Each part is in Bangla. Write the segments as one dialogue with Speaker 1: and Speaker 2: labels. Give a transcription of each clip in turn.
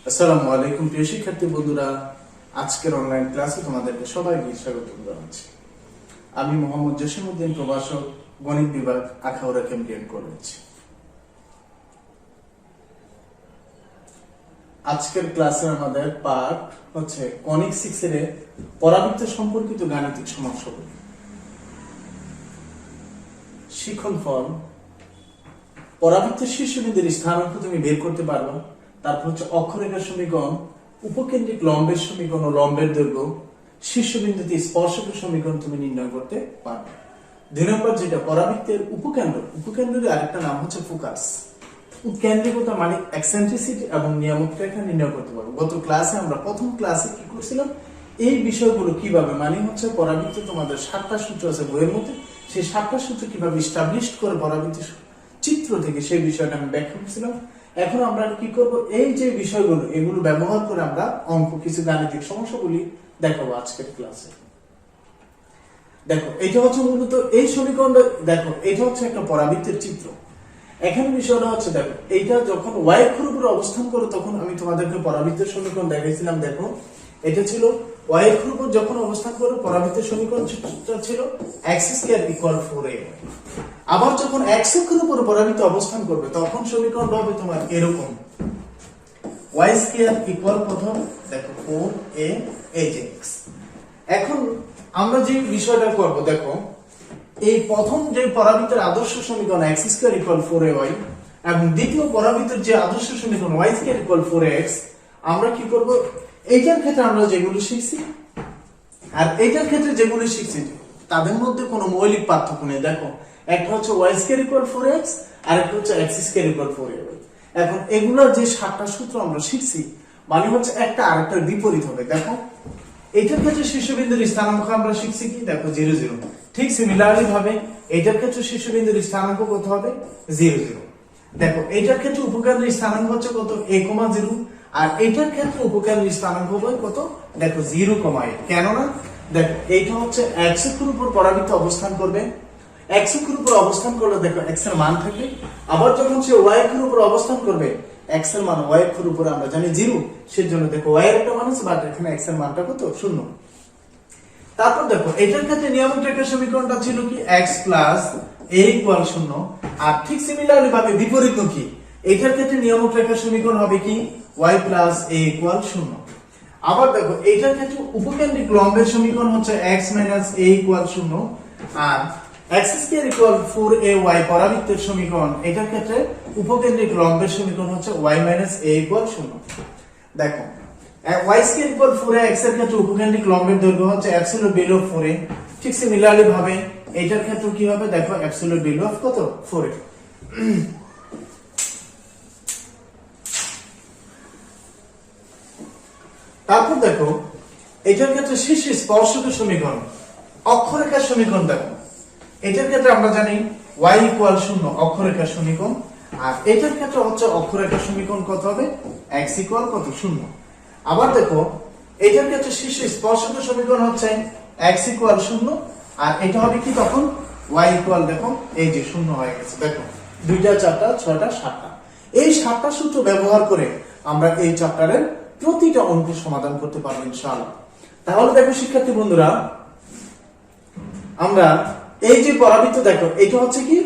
Speaker 1: আসসালামু আলাইকুম প্রিয় শিক্ষার্থী বন্ধুরা, আজকের অনলাইন ক্লাসে তোমাদেরকে সবাইকে স্বাগত জানাচ্ছি। আমি মোহাম্মদ জসিমউদ্দিন, প্রভাষক, গণিত বিভাগ, আখাউড়া ক্যাম্ব্রিয়ান কলেজ। আজকের ক্লাসে আমাদের পার্ট হচ্ছে কনিক 6 এর পরাবৃত্ত সম্পর্কিত গাণিতিক সমস্যাগুলি। শিক্ষণফল: পরাবৃত্তের শীর্ষবিন্দুর স্থানাঙ্ক তুমি বের করতে পারবে। তারপর হচ্ছে অক্ষরেখার সমীকরণ, উপকেন্দ্রিক লম্বের সমীকরণ ও লম্বের দৈর্ঘ্য, শীর্ষবিন্দুতে স্পর্শকের সমীকরণ তুমি নির্ণয় করতে পারবে। 2 নম্বর যেটা পরাবৃত্তের উপকেন্দ্রের আরেকটা নাম হচ্ছে ফোকাস। কেন্দ্রিকতা মানে এক্সেন্ট্রিসিটি এবং নিয়ামক রেখা নির্ণয় করতে পারবো। গত ক্লাসে আমরা প্রথম ক্লাসে কি করছিলাম, এই বিষয়গুলো কিভাবে মানে হচ্ছে পরাবৃত্তে তোমাদের 7টা সূত্র আছে বইয়ের মধ্যে, সেই 7টা সূত্র কিভাবে এস্টাবলিশ করে পরাবৃত্তের চিত্র থেকে সেই বিষয়টা আমি ব্যাখ্যা করছিলাম। এখন আমরা কি করব, এই যে বিষয়গুলো এগুলো ব্যবহার করে আমরা অঙ্ক কিছু গাণিতিক সমস্যাগুলি দেখাবো আজকের ক্লাসে। দেখো এটা হচ্ছে মূলত এই সমীকরণটা, দেখো এটা হচ্ছে একটা পরাবৃত্তের চিত্র। এখানে বিষয়টা হচ্ছে, দেখো এইটা যখন y অক্ষের উপর অবস্থান করে তখন আমি তোমাদেরকে পরাবৃত্তের সমীকরণ দেখাইছিলাম। দেখো এটা ছিল y অক্ষের উপর যখন অবস্থান করে পরাবৃত্তের সমীকরণ ছিল x² = 4ay। আবার যখন x অক্ষের উপর পরাবৃত্ত অবস্থান করবে তখন সমীকরণ হবে তোমার এরকম, y² প্রথম দেখো 4ax। এখন আমরা যে বিষয়টা করব, দেখো এই প্রথম যে পরাবৃত্তের আদর্শ সমীকরণ x² = 4ay এবং দ্বিতীয় পরাবৃত্তের যে আদর্শ সমীকরণ y² = 4ax, আমরা কি করব, এইটার ক্ষেত্রে আমরা যেগুলো শিখছি আর এইটার ক্ষেত্রে যেগুলো শিখছি তাদের মধ্যে কোনো মৌলিক পার্থক্য নেই। দেখো একটা হচ্ছে y² = 4x আর একটা হচ্ছে x² = 4ay। এখন এগুলোর যে 7টা সূত্র আমরা শিখছি মানে হচ্ছে একটা আরেকটার বিপরীত হবে। দেখো এইটার ক্ষেত্রে শীর্ষবিন্দুর স্থানাঙ্ক আমরা শিখছি কি, দেখো 0 0। ঠিক সিমিলারলি ভাবে এইটার ক্ষেত্রে শীর্ষবিন্দুর স্থানাঙ্ক কত হবে, 0 0। দেখো এইটার ক্ষেত্রে উপকেন্দ্রের স্থানাঙ্ক হচ্ছে কত, a, 0। আর এইটার ক্ষেত্রে উপকেন্দ্রের স্থানাঙ্ক হবে কত, দেখো 0, a। কেন না, দেখো এইটা হচ্ছে x অক্ষের উপর পরাবৃত্ত অবস্থান করবে। x অক্ষের উপর অবস্থান করলে দেখো x এর মান থাকবে। আবার যখন সে y অক্ষের উপর অবস্থান করবে x এর মান y অক্ষের উপর আমরা জানি 0, সেজন্য দেখো y এর একটা মান আছে বাট এখানে x এর মানটা কত, 0। তারপর দেখো এটার ক্ষেত্রে নিয়ামক রেখার সমীকরণটা ছিল কি, x + a = 0। আর ঠিক সিমিলারলি ভাবে বিপরীতমুখী এটার ক্ষেত্রে নিয়ামক রেখার সমীকরণ হবে কি, y + a = 0। আবার দেখো এটার ক্ষেত্রে উপকেন্দ্রিক লম্বের সমীকরণ হচ্ছে x - a = 0। R x² = 4ay পরাবৃত্তের সমীকরণ, এটার ক্ষেত্রে উপকেন্দ্রিক লম্বের সমীকরণ হচ্ছে y - a = 0। দেখো y² = 4ax এর ক্ষেত্রে উপকেন্দ্রিক লম্বের দৈর্ঘ্য হচ্ছে absolute value of 4a। ঠিক সিমিলারলি ভাবে এটার ক্ষেত্রে কি হবে, দেখো absolute value of কত, 4a। তারপর দেখো এটার ক্ষেত্রে শীর্ষ স্পর্শকের সমীকরণ, অক্ষরেখার সমীকরণ। দেখো এটার ক্ষেত্রে আমরা জানি y = 0 অক্ষরেখার সমীকরণ। আর এটার ক্ষেত্রে হচ্ছে অক্ষরেখার সমীকরণ কত হবে, x = কত, 0। আবার দেখো এটার ক্ষেত্রে শীর্ষ স্পর্শকের সমীকরণ হচ্ছে x = 0 আর এটা হবে কি তখন y = দেখো এই যে 0 হয়ে গেছে। দেখো 2টা 4টা 6টা 7টা, এই 7টা সূত্র ব্যবহার করে আমরা এই চ্যাপ্টারের প্রতিটা অঙ্ক সমাধান করতে পারবো ইনশাআল্লাহ। তাহলে দেখো শিক্ষার্থী বন্ধুরা, আমরা এই যে পরাবৃত্ত, দেখো এটা হচ্ছে কি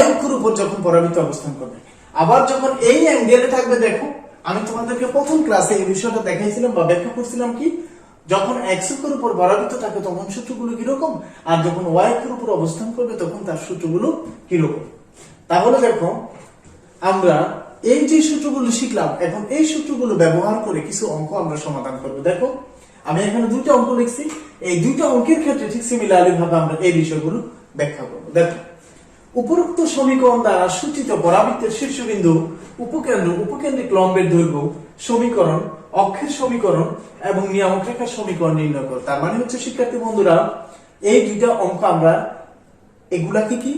Speaker 1: y অক্ষের উপর যখন পরাবৃত্ত অবস্থান করবে, আবার যখন এই অ্যাঙ্গেলে থাকবে। দেখো আমি তোমাদেরকে প্রথম ক্লাসে এই বিষয়টা দেখাইছিলাম বা ব্যাখ্যা করছিলাম কি, যখন x অক্ষের উপর পরাবৃত্ত থাকে তখন সূত্রগুলো কি রকম, আর যখন y অক্ষের উপর অবস্থান করবে তখন তার সূত্রগুলো কি রকম। তাহলে দেখো আমরা এই যে সূত্রগুলো শিখলাম, এখন এই সূত্রগুলো ব্যবহার করে কিছু অঙ্ক আমরা সমাধান করব। দেখো আমি এখানে 2টা অঙ্ক লিখছি, এই 2টা অঙ্কের ক্ষেত্রে ঠিক সিমিলারলি ভাবে আমরা এই বিষয়গুলো ব্যাখ্যা করব। দেখো উপরোক্ত সমীকরণ দ্বারা সূচিত পরাবৃত্তের শীর্ষবিন্দু, উপকেন্দ্রিক লম্বের দৈর্ঘ্য সমীকরণ, অক্ষের সমীকরণ এবং নিয়ামক রেখার সমীকরণ নির্ণয় করো। তার মানে হচ্ছে শিক্ষার্থী বন্ধুরা, এই 2টা অঙ্ক আমরা এগুলাকে কি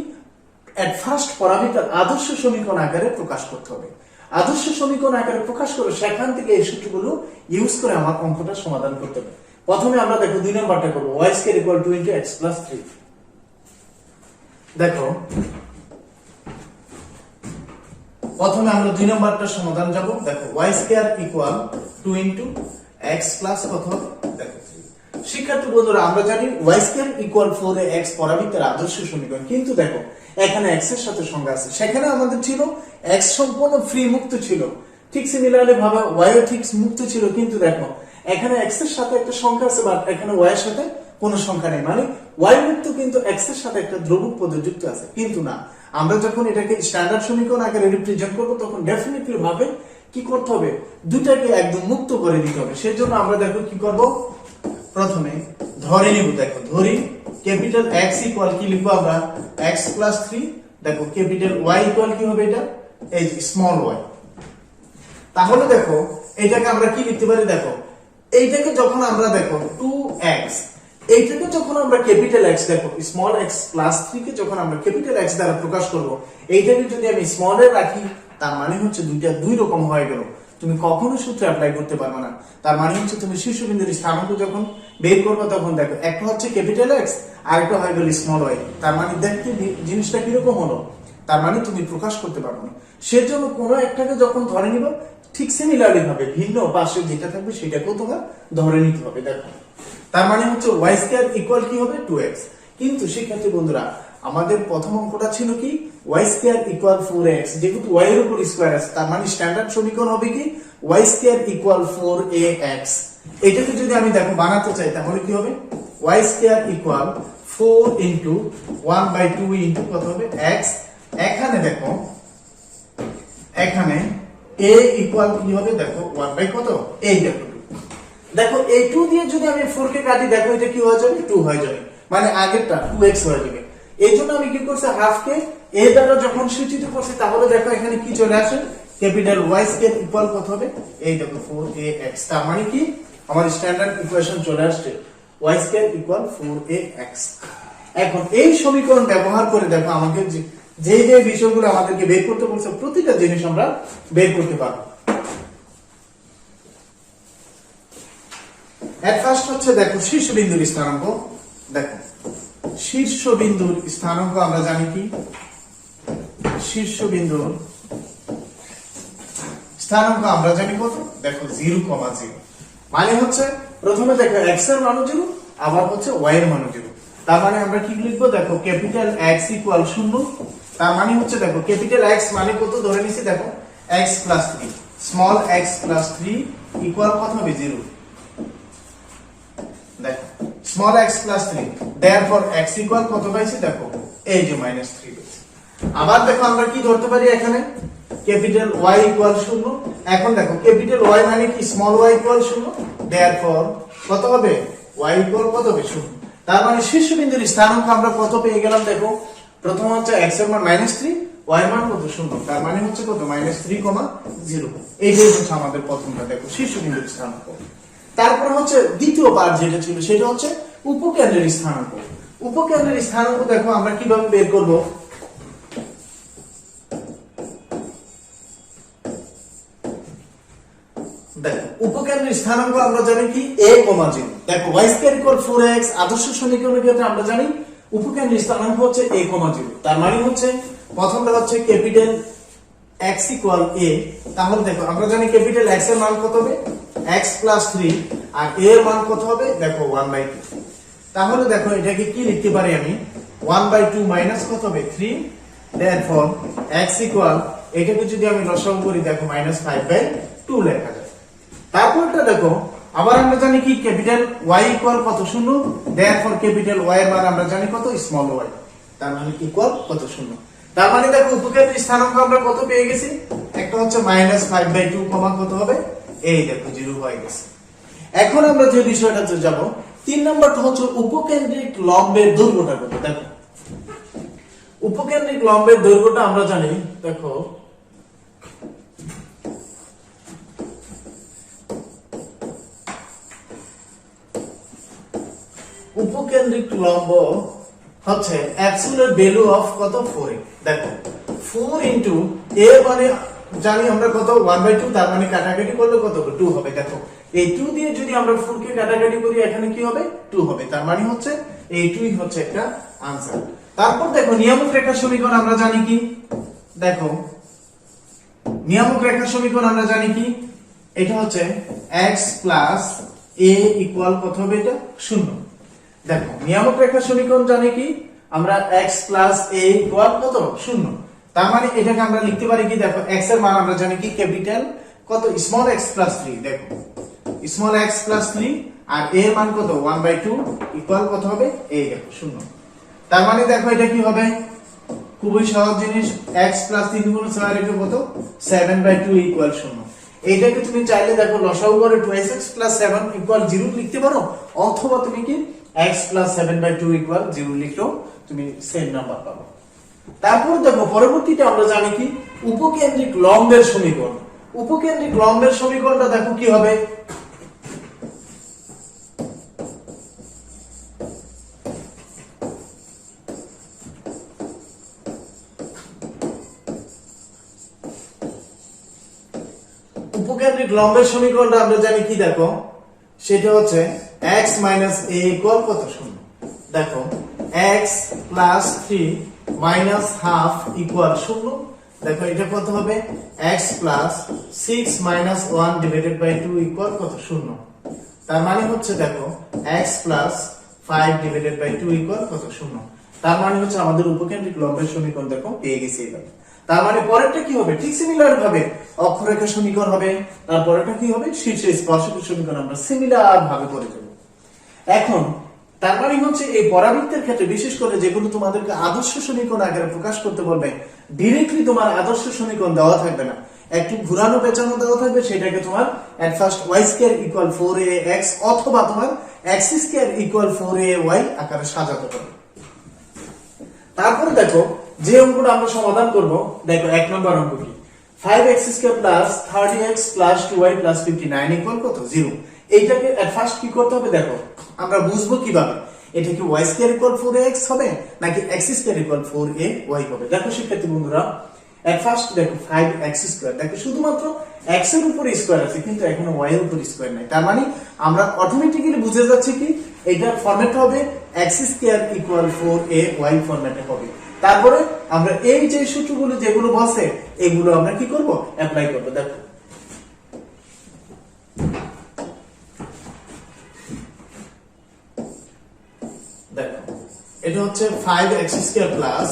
Speaker 1: এট ফার্স্ট পরাবৃত্তের আদর্শ সমীকরণ আকারে প্রকাশ করতে হবে। আদর্শ সমীকরণ আকারে প্রকাশ করে সেখান থেকে এই সূত্রগুলো ইউজ করে আমার অঙ্কটা সমাধান করতে হবে। প্রথমে আমরা দেখো 2 নাম্বারটা করব, y² = 2 × x + 3। দেখো প্রথমে আমরা 2 নম্বরটার সমাধান যাব। দেখো y square equal 2 into x plus কত হবে দেখো 3। শিক্ষার্থী বন্ধুরা আমরা জানি y স্কয়ার ইকুয়াল 4x পরাবৃত্তের আদর্শ সমীকরণ, কিন্তু দেখো এখানে x এর সাথে সংজ্ঞা আছে, সেখানে আমাদের ছিল x সম্পূর্ণ ফ্রি মুক্ত ছিল, ঠিক সিমিলারলি ভাবে y ও ঠিক মুক্ত ছিল, কিন্তু দেখো এখানে x এর সাথে একটা সংখ্যা আছে বাট এখানে y এর সাথে কোনো সংখ্যা নেই, মানে y মুক্ত কিন্তু x এর সাথে একটা ধ্রুবক পদ যুক্ত আছে। কিন্তু না, আমরা যখন এটাকে স্ট্যান্ডার্ড সমীকরণ আকারে রিপ্রেজেন্ট করব তখন ডেফিনেটলি ভাবে কি করতে হবে, দুটাকে একদম মুক্ত করে দিতে হবে। সেজন্য আমরা দেখো কি করব, প্রথমে ধরে নিব, দেখো ধরি ক্যাপিটাল X ইকুয়াল কি লিখবো আমরা x প্লাস 3, দেখো ক্যাপিটাল Y ইকুয়াল কি হবে এটা এই স্মল y। তাহলে দেখো এটাকে আমরা কি লিখতে পারি, দেখো এইটাকে যখন আমরা দেখো 2x, এইটাকে যখন আমরা ক্যাপিটাল X, দেখো স্মল x প্লাস 3 কে যখন আমরা ক্যাপিটাল X দ্বারা প্রকাশ করব, এইটাকে যদি আমি স্মল এ রাখি তার মানে হচ্ছে দুইটা দুই রকম হয়ে গেল, তুমি কখনো সূত্র অ্যাপ্লাই করতে পারবে না। তার মানে হচ্ছে তুমি শীর্ষবিন্দুর স্থানাঙ্ক যখন বের করবে তখন দেখো একটা হচ্ছে ক্যাপিটাল X আর একটা হয়ে গেল স্মল y, তার মানে দেখতে জিনিসটা কিরকম হলো, তার মানে তুমি প্রকাশ করতে পারবে না। সেজন্য কোনো একটাকে যখন ধরে নিব ঠিক সিমিলারলি ভাবে ভিন্ন পাশে যেটা থাকবে সেটাকেও তোমার ধরে নিতে হবে। দেখো তার মানে হচ্ছে y স্কয়ার ইকুয়াল কি হবে 2x, কিন্তু শিক্ষার্থী বন্ধুরা আমাদের প্রথম অঙ্কটা ছিল কি y স্কয়ার ইকুয়াল 4x, যেহেতু y এর উপর স্কয়ার আছে তার মানে স্ট্যান্ডার্ড সমীকরণ হবে কি y স্কয়ার ইকুয়াল 4ax। এটাকে যদি আমি দেখো বানাতে চাই তাহলে কি হবে y square equal 4 into 1/2 into কত হবে x। এখানে দেখো এখানে a ইকুয়াল কি হবে দেখো 1 বাই কত এই দেখো এই 2 দিয়ে যদি আমি 4 কে কাটি দেখো এটা কি হয়ে যাবে 2 হয়ে যাবে, মানে আগেরটা 2x হয়ে যাবে। এইজন্য আমি কি করছি হাফ কে a দ্বারা যখন সূচিত করছি তাহলে দেখো এখানে কি চলে আসে ক্যাপিটাল Y স্কয়ার ইকুয়াল কত হবে এই দেখো 4ax। তার মানে কি আমার স্ট্যান্ডার্ড ইকুয়েশন চলে আসছে y স্কয়ার ইকুয়াল 4ax। এখন এই সমীকরণ ব্যবহার করে দেখো আমাকে যে যে বিষয়গুলো আমাদেরকে বের করতে বলছে প্রতিটা জিনিস আমরা বের করতে পারবো। এট ফার্স্ট হচ্ছে দেখো শীর্ষবিন্দুর স্থানাঙ্ক। দেখো শীর্ষবিন্দুর স্থানাঙ্ক আমরা জানি কি শীর্ষবিন্দুর স্থানাঙ্ক আমরা জানি কত দেখো 0,0, মানে হচ্ছে প্রথমে দেখো x এর মান 0 আবার হচ্ছে y এর মান 0। তার মানে আমরা কি লিখবো দেখো ক্যাপিটাল X ইকুয়াল 0, তার মানে হচ্ছে দেখো ক্যাপিটাল X মানে কত ধরে নিছি দেখো x plus 3, small x plus 3 equal কত হবে 0। দেখো small x plus 3 therefore x equal কত পাইছি দেখো এই যে -3 পাইছি। আবার দেখো আমরা কি ধরতে পারি এখানে ক্যাপিটাল Y ইকুয়াল 0। এখন দেখো ক্যাপিটাল Y মানে কি স্মল y ইকুয়াল 0, দেয়ারফর কত হবে y ইকুয়াল কত হবে 0। তার মানে শীর্ষবিন্দুর স্থানাঙ্ক আমরা কত পেয়ে গেলাম দেখো প্রথম হচ্ছে x এর মান -3, y এর মান কত 0, তার মানে হচ্ছে কত -3,0। এইটাই হচ্ছে আমাদের প্রথমটা দেখো শীর্ষবিন্দুর স্থানাঙ্ক। তারপর হচ্ছে দ্বিতীয় পার্ট যেটা ছিল সেটা হচ্ছে উপকেন্দ্রের স্থানাঙ্ক। উপকেন্দ্রের স্থানাঙ্ক দেখো আমরা কিভাবে বের করব, দেখো উপকেন্দ্রের স্থানাঙ্ক আমরা জানি কি a, 0। দেখো y স্কয়ার ইকুয়াল 4x আদর্শ সমীকরণের ক্ষেত্রে আমরা জানি উপকেন্দ্রের স্থানাঙ্ক হচ্ছে a, 0। তার মানে হচ্ছে প্রথমটা হচ্ছে ক্যাপিটাল x ইকুয়াল a। তাহলে দেখো আমরা জানি ক্যাপিটাল x এর মান কত হবে x প্লাস 3 আর a এর মান কত হবে দেখো 1/2। তাহলে দেখো এটাকে কি লিখতে পারি আমি 1/2 মাইনাস কত হবে 3, দেয়ারফর x ইকুয়াল এটাকে যদি আমি লসাগু করি দেখো -5/2 লেখা যায়। তারপরটা দেখো আবার আমরা জানি কি ক্যাপিটাল Y ইকুয়াল কত 0, দেয়ারফর ক্যাপিটাল Y এর মান আমরা জানি কত স্মল y, তার মানে ইকুয়াল কত 0। তার মানে দেখো উপকেন্দ্রের স্থানাঙ্ক আমরা কত পেয়ে গেছি একটা হচ্ছে -5/2 কত হবে এই দেখো 0 হয়ে গেছে। এখন আমরা যে বিষয়টাতে যাব 3 নম্বরটা হচ্ছে উপকেন্দ্রিক লম্বের দৈর্ঘ্যটা কত। দেখো উপকেন্দ্রিক লম্বের দৈর্ঘ্যটা আমরা জানি দেখো উপকেন্দ্রিক লম্ব হচ্ছে অ্যাবসলিউট ভ্যালু অফ কত 4। দেখো 4 ইনটু a মানে জানি আমরা কত 1/2, তার মানে কাটাকাটি করলে কত 2 হবে। দেখো এই 2 দিয়ে যদি আমরা 4 কে কাটাকাটি করি এখানে কি হবে 2 হবে, তার মানে হচ্ছে এই 2ই হচ্ছে একটা আনসার। তারপর দেখো নিয়ামক রেখার সমীকরণ আমরা জানি কি দেখো নিয়ামক রেখার সমীকরণ আমরা জানি কি, এটা হচ্ছে x প্লাস a ইকুয়াল কত হবে, এটা 0। দেখো নিয়ামক রেখার সমীকরণ জানি কি আমরা x প্লাস a ইকুয়াল কত 0। তার মানে এটাকে আমরা লিখতে পারি কি, দেখো x এর মান আমরা জানি কি ক্যাপিটাল কত স্মল x প্লাস 3, দেখো স্মল x প্লাস 3 আর a এর মান কত 1/2 ইকুয়াল কত হবে, a দেখো 0। তার মানে দেখো এটা কি হবে, খুবই সহজ জিনিস, x প্লাস 3 গুণ 6 রেখে কত 7/2 ইকুয়াল 0। এইটাকে তুমি চাইলে দেখো লসাগু করে 2x প্লাস 7 ইকুয়াল 0 লিখতে পারো, অথবা তুমি কি x প্লাস 7/2 ইকুয়াল 0 লিখলেও তুমি সেম নাম্বার পাবে। তারপর দেখো পরবর্তীতে আমরা জানি কি উপকেন্দ্রিক লম্বের সমীকরণ। উপকেন্দ্রিক লম্বের সমীকরণটা দেখো কি হবে, উপকেন্দ্রিক লম্বের সমীকরণটা আমরা জানি কি, দেখো সেটা হচ্ছে x মাইনাস a ইকুয়াল কত 0। দেখো x plus 3 minus half equal 0। দেখো এটা কত হবে, x plus 6 minus 1 divided by 2 equal কত 0। তার মানে হচ্ছে দেখো x plus 5 divided by 2 equal কত 0। তার মানে হচ্ছে আমাদের উপকেন্দ্রিক লম্বের সমীকরণ দেখো পেয়ে গেছি এভাবে। তার মানে পরেরটা কি হবে, ঠিক সিমিলার ভাবে অক্ষরেখার সমীকরণ হবে, তারপরেরটা কি হবে শীর্ষে স্পর্শকের সমীকরণ আমরা সিমিলার ভাবে করে দেব। এখন তার মানে হচ্ছে এই পরাবৃত্তের ক্ষেত্রে বিশেষ করে যেগুলো তোমাদেরকে আদর্শ সমীকরণ আকারে প্রকাশ করতে বলবে, ডিরেক্টলি তোমার আদর্শ সমীকরণ দেওয়া থাকবে না, একটু ঘুরানো পেঁচানো দেওয়া থাকবে, সেটাকে তোমার at first y square equal 4ax অথবা তোমার x স্কয়ার ইকুয়াল 4ay আকারে সাজাতে হবে। তারপরে দেখো যে অঙ্কটা আমরা সমাধান করব, দেখো 1 নম্বর অঙ্ক কি, 5x square plus 30x plus 2y plus 59 equal কত 0। এইটাকে এট ফার্স্ট কি করতে হবে, দেখো আমরা বুঝবো কিভাবে এটা কি y স্কয়ার ইকুয়াল 4ax হবে নাকি x স্কয়ার ইকুয়াল 4ay হবে। দেখো শিক্ষার্থী বন্ধুরা, এট ফার্স্ট দেখো 5x স্কয়ার, দেখো শুধুমাত্র x এর উপর স্কয়ার আছে কিন্তু এখনো y এর উপর স্কয়ার নাই। তার মানে আমরা অটোমেটিক্যালি বুঝে যাচ্ছে কি এটার ফরম্যাট হবে x স্কয়ার ইকুয়াল 4ay ফরম্যাটে হবে। তারপরে আমরা এই যে সূত্রগুলো যেগুলো বসে এগুলো আমরা কি করব, অ্যাপ্লাই করব। দেখো দেখো এটা হচ্ছে 5x square plus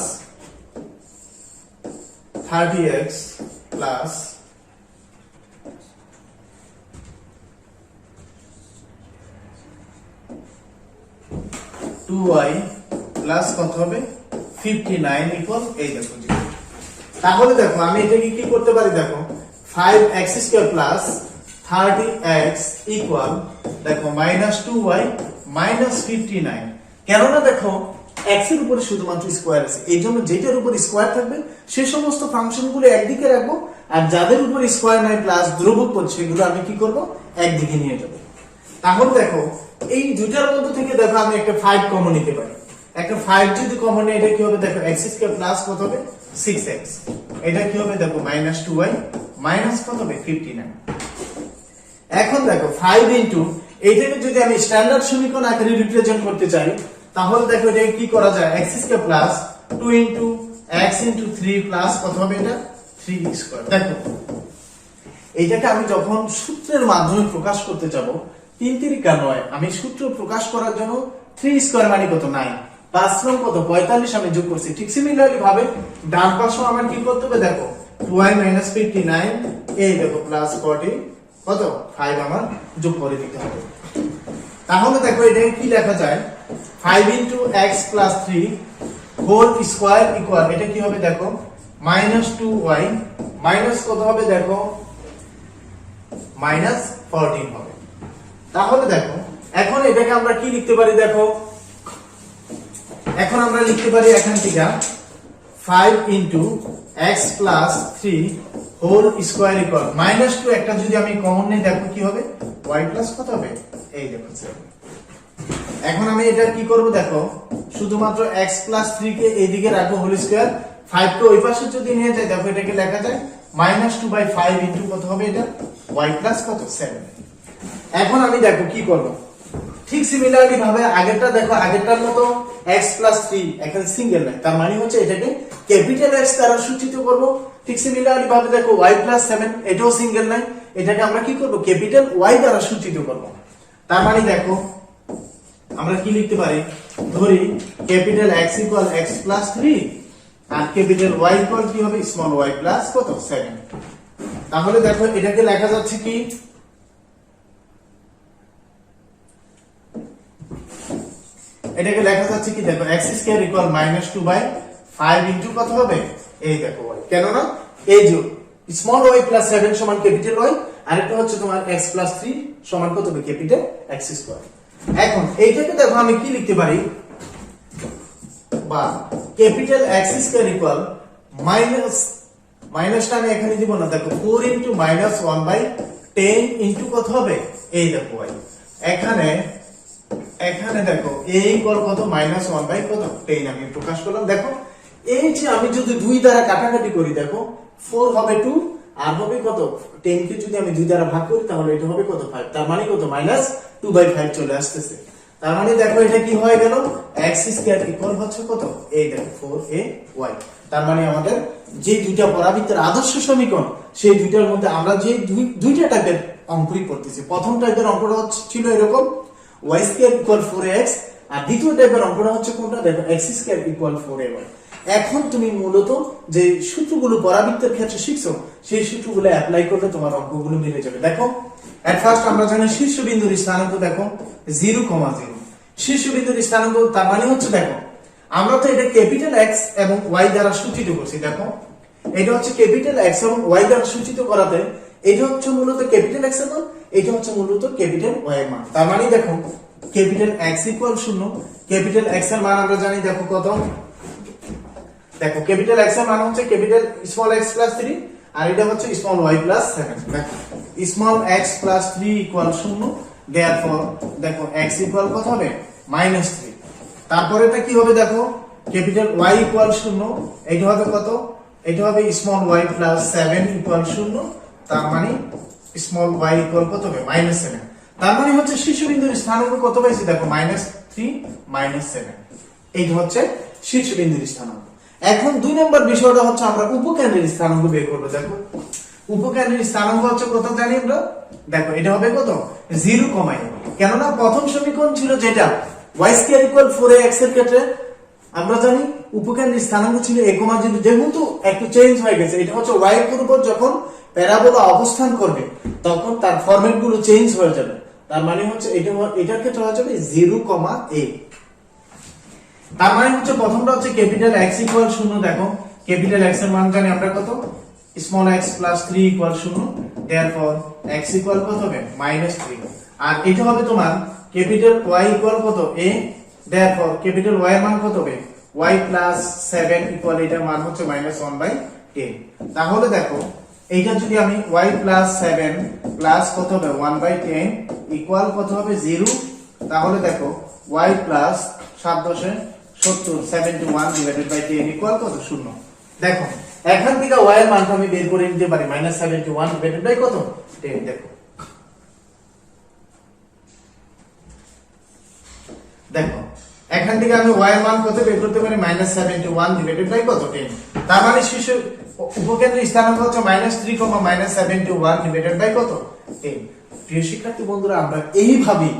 Speaker 1: 30x plus 2y plus কত হবে 59 ইকুয়াল এই দেখো। তাহলে দেখো আমি এটাকে কি করতে পারি, দেখো 5x square plus 30x equal দেখো মাইনাস 2y মাইনাস 59। কেননা দেখো x এর উপরে শুধুমাত্র স্কয়ার আছে, এই জন্য যেটার উপর স্কয়ার থাকবে সে সমস্ত ফাংশনগুলো একদিকে রাখবো, আর যাদের উপর স্কয়ার নাই প্লাস ধ্রুবক পদ সেগুলো আমি কি করব একদিকে নিয়ে যাব। তাহলে দেখো এই দুটার মধ্যে থেকে দেখো আমি একটা 5 কমন নিতে পারি, একটা 5 যদি কমন নেই এটা কি হবে, দেখো x স্কয়ার প্লাস কত হবে 6x, এটা কি হবে দেখো মাইনাস 2y মাইনাস কত হবে 59। এখন দেখো 5 ইনটু এইটাকে যদি আমি স্ট্যান্ডার্ড সমীকরণ আকারে রিপ্রেজেন্ট করতে চাই তাহলে দেখো এটা কি করা যায়, x square plus 2 into x into 3 plus কত হবে এটা 3 স্কয়ার। দেখো এইটাকে আমি যখন সূত্রের মাধ্যমে প্রকাশ করতে যাব 3 3 9, আমি সূত্র প্রকাশ করার জন্য 3 স্কয়ার মানে কত 9, 5 রং কত 45 আমি যোগ করছি। ঠিক সিমিলারলি ভাবে ডান পাশেও আমার কি করতে হবে, দেখো 2y 59 এই দেখো প্লাস 40 কত 5 আমার যোগ করে দিতে হবে। তাহলে দেখো এটাকে কি লেখা যায়, 5 into x plus 3 whole square equal এটা কি হবে দেখো মাইনাস 2y মাইনাস কত হবে দেখো মাইনাস 14 হবে। তাহলে দেখো এখন এটাকে আমরা কি লিখতে পারি, দেখো এখন আমরা লিখতে পারি এখান থেকে 5 into x plus 3 whole square equal minus 2 একটা যদি আমি কমন নেই দেখো কি হবে y প্লাস কত হবে এই দেখো। এখন আমি এটা কি করব, দেখো শুধুমাত্র x প্লাস 3 কে এইদিকে রাখবো হোল স্কয়ার, 5 কে ওই পাশে যদি নিয়ে যাই দেখো এটাকে লেখা যায় মাইনাস 2/5 ইনটু কত হবে এটা y প্লাস কত 7। এখন আমি দেখো কি করব, ঠিক সিমিলারলি ভাবে আগেরটা দেখো, আগেরটার মতো x প্লাস 3 এখানে সিঙ্গেল নাই, তার মানে হচ্ছে এটাকে ক্যাপিটাল X দ্বারা সূচিত করব। ঠিক সিমিলারলি ভাবে দেখো y প্লাস 7 এটাও সিঙ্গেল নাই, এটাকে আমরা কি করব, ক্যাপিটাল Y দ্বারা সূচিত করব। তার মানে দেখো আমরা কি লিখতে পারি, ধরি capital X equal x plus 3 আর ক্যাপিটাল Y ইকুয়াল কি হবে, স্মল y প্লাস কত 7। তাহলে দেখো এটাকে লেখা যাচ্ছে কি, এটাকে লেখা যাচ্ছে কি দেখো x স্কয়ার ইকুয়াল -2/5 ইনটু কত হবে, এই দেখো y, কেন না এই যে স্মল y প্লাস 7 সমান ক্যাপিটাল Y, আরেকটা হচ্ছে তোমার x প্লাস 3 সমান কত হবে, ক্যাপিটাল x স্কয়ার। এখন এইটাকে দেখো আমি কি লিখতে পারি, বা ক্যাপিটাল x স্কয়ার ইকুয়াল মাইনাসটা আমি এখানে দিব না, দেখো 4 ইনটু -1/10 ইনটু কত হবে, এই দেখো y। এখানে দেখো a ইকুয়াল কত, -1 কত 10 আমি প্রকাশ করলাম। দেখো এই যে আমি যদি 2 দ্বারা কাটাকাটি করি, দেখো 4 হবে 2 আর হবে কত 10 কে যদি আমি 2 দ্বারা ভাগ করি তাহলে এটা হবে কত 5, তার মানে কত -2/5 চলে আসতেছে। তার মানে দেখো এটা কি হয়ে গেল, x স্কয়ার ইকুয়াল হচ্ছে কত, এই দেখো 4ay। তার মানে আমাদের যে দুইটা পরাবৃত্তের আদর্শ সমীকরণ, সেই দুইটার মধ্যে আমরা যে দুইটা টাইপের অঙ্কই করতেছি। প্রথম টাইপের অঙ্কটা ছিল এরকম y স্কয়ার ইকুয়াল 4x, আর দ্বিতীয় টাইপের অঙ্কটা হচ্ছে কোনটা, দেখো x স্কয়ার ইকুয়াল 4ay। এখন তুমি মূলত যে সূত্রগুলো পরাবৃত্তের ক্ষেত্রে শিখছো, সেই সূত্রগুলো অ্যাপ্লাই করলে তোমার অঙ্কগুলো মিলে যাবে। দেখো এট ফার্স্ট আমরা জানি শীর্ষবিন্দুর স্থানাঙ্ক দেখো 0,0, শীর্ষবিন্দুর স্থানাঙ্ক তার মানে হচ্ছে দেখো আমরা তো এটা ক্যাপিটাল X এবং Y দ্বারা সূচিত করছি। দেখো এটা হচ্ছে ক্যাপিটাল X এবং Y দ্বারা সূচিত করাতে এটা হচ্ছে মূলত ক্যাপিটাল X এর মান, এটা হচ্ছে মূলত ক্যাপিটাল Y এর মান। তার মানে দেখো capital X equal 0, capital X এর মান আমরা জানি দেখো কত, দেখো ক্যাপিটাল X এর মান হচ্ছে ক্যাপিটাল স্মল x প্লাস 3 আর এটা হচ্ছে স্মল y প্লাস 7। দেখো small x plus 3 equal 0, therefore দেখো x ইকুয়াল কত হবে -3। তারপর এটা কি হবে, দেখো ক্যাপিটাল Y ইকুয়াল 0, এটা হবে কত, এটা হবে স্মল y প্লাস 7 ইকুয়াল 0, তার মানে স্মল y ইকুয়াল কত হবে -7। তার মানে হচ্ছে শীর্ষবিন্দুর স্থানাঙ্ক কত পাইছি, দেখো -3 -7, এইটা হচ্ছে শীর্ষবিন্দুর স্থানাঙ্ক। এখন 2 নম্বর বিষয়টা হচ্ছে আমরা উপকেন্দ্রের স্থানাঙ্ক বের করব। দেখো উপকেন্দ্রের স্থানাঙ্ক হচ্ছে কত জানি আমরা, দেখো এটা হবে কত 0,a, কেননা প্রথম সমীকরণ ছিল যেটা y স্কয়ার ইকুয়াল 4ax এর ক্ষেত্রে আমরা জানি উপকেন্দ্রের স্থানাঙ্ক ছিল a, যেহেতু একটু চেঞ্জ হয়ে গেছে, এটা হচ্ছে y এর উপর যখন প্যারাবোলা অবস্থান করবে তখন তার ফরম্যাট গুলো চেঞ্জ হয়ে যাবে। তার মানে হচ্ছে এটার ক্ষেত্রে হয়ে যাবে 0,a। তার মানে হচ্ছে প্রথমটা হচ্ছে ক্যাপিটাল X ইকুয়াল 0, দেখো ক্যাপিটাল X এর মান জানি আমরা কত, small x plus 3 equal 0, therefore x equal কত হবে -3। আর এটা হবে তোমার ক্যাপিটাল Y ইকুয়াল কত a, দেয়ারফর ক্যাপিটাল Y এর মান কত হবে y প্লাস 7 ইকুয়াল এটার মান হচ্ছে -1/10। তাহলে দেখো এইটা যদি আমি y প্লাস 7 প্লাস কত হবে 1/10 ইকুয়াল কত হবে 0, তাহলে দেখো y plus 71 divided by 10 equal কত 0। দেখো এখান থেকে y এর মানটা আমি বের করে নিতে পারি -71 ডিভাইডেড বাই কত 10। দেখো দেখো এখান থেকে আমি y এর মান কত বের করতে পারি -71 ডিভাইডেড বাই কত 10। তার মানে শীর্ষ উপকেন্দ্রের স্থানাঙ্ক হচ্ছে -3, -71 ডিভাইডেড বাই কত 10। প্রিয় শিক্ষার্থী বন্ধুরা, আমরা এইভাবেই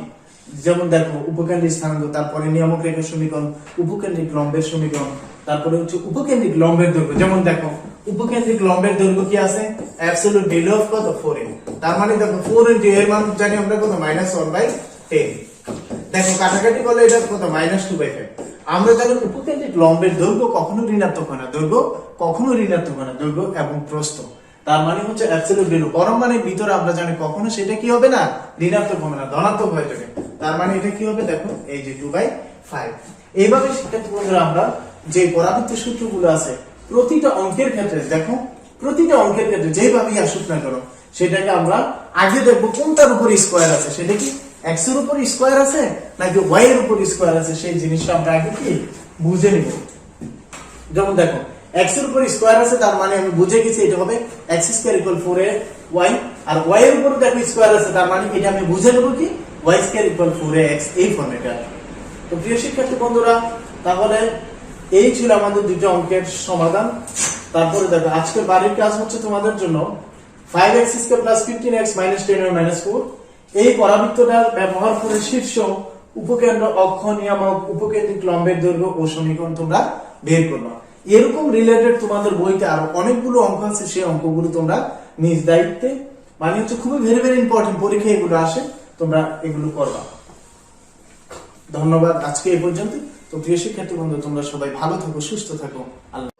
Speaker 1: যেমন দেখো উপকেন্দ্রিক স্থানাঙ্ক, তারপরে নিয়ামক রেখার সমীকরণ, উপকেন্দ্রিক লম্বের সমীকরণ, তারপরে হচ্ছে উপকেন্দ্রিক লম্বের দৈর্ঘ্য। যেমন দেখো উপকেন্দ্রিক লম্বের দৈর্ঘ্য কি আছে, অ্যাবসলিউট ভ্যালু অফ কত 4a। তার মানে দেখো 4 ইনটু এর মান জানি আমরা কত -1/10। দেখো কাটাকাটি করলে এটা কত -2/5। আমরা জানি উপকেন্দ্রিক লম্বের দৈর্ঘ্য কখনো ঋণাত্মক হয় না, দৈর্ঘ্য কখনো ঋণাত্মক হয় না, দৈর্ঘ্য এবং প্রস্থ। তার মানে হচ্ছে অ্যাবসলিউট ভ্যালু পরম মানের ভিতরে আমরা জানি কখনো সেটা কি হবে না, ঋণাত্মক হবে না, ধনাত্মক হয়ে যাবে। তার মানে এটা কি হবে, দেখো এই যে 2/5। এইভাবে শিক্ষার্থী বন্ধুরা আমরা যে পরাবৃত্তের সূত্রগুলো আছে প্রতিটা অঙ্কের ক্ষেত্রে, দেখো প্রতিটা অঙ্কের ক্ষেত্রে যেভাবেই আসুক না কেন সেটাকে আমরা আগে দেখবো কোনটার উপর স্কয়ার আছে, সেটা কি x এর উপর স্কয়ার আছে নাকি y এর উপর স্কয়ার আছে, সেই জিনিসটা আমরা আগে কি বুঝে নিব। যেমন দেখো x এর উপর স্কয়ার আছে, তার মানে আমি বুঝে গেছি এটা হবে x স্কয়ার ইকুয়াল 4ay, আর y এর উপর দেখো স্কয়ার আছে, তার মানে এটা আমি বুঝে নেব কি ওয়াই স্কয়ার ইকুয়াল 4ax এই ফর্মেটে আসবে। তো প্রিয় শিক্ষার্থী বন্ধুরা, তাহলে এই ছিল আমাদের দুটো অঙ্কের সমাধান। তারপরে দেখো আজকের বাড়ির কাজ হচ্ছে তোমাদের জন্য 5x square plus 15x minus 10 minus 4 এই পরাবৃত্তটা ব্যবহার করে শীর্ষ উপকেন্দ্র অক্ষ নিয়ামক উপকেন্দ্রিক লম্বের দৈর্ঘ্য ও সমীকরণ তোমরা বের করবে। এরকম রিলেটেড তোমাদের বইতে আরো অনেকগুলো অঙ্ক আছে, সেই অঙ্কগুলো তোমরা নিজ দায়িত্বে, মানে হচ্ছে খুবই ভেরি ভেরি ইম্পর্টেন্ট, পরীক্ষায় এগুলো আসে, তোমরা এগুলো করবা। ধন্যবাদ, আজকে এই পর্যন্ত। তো প্রিয় শিক্ষার্থী বন্ধু, তোমরা সবাই ভালো থাকো, সুস্থ থাকো। আল্লাহ।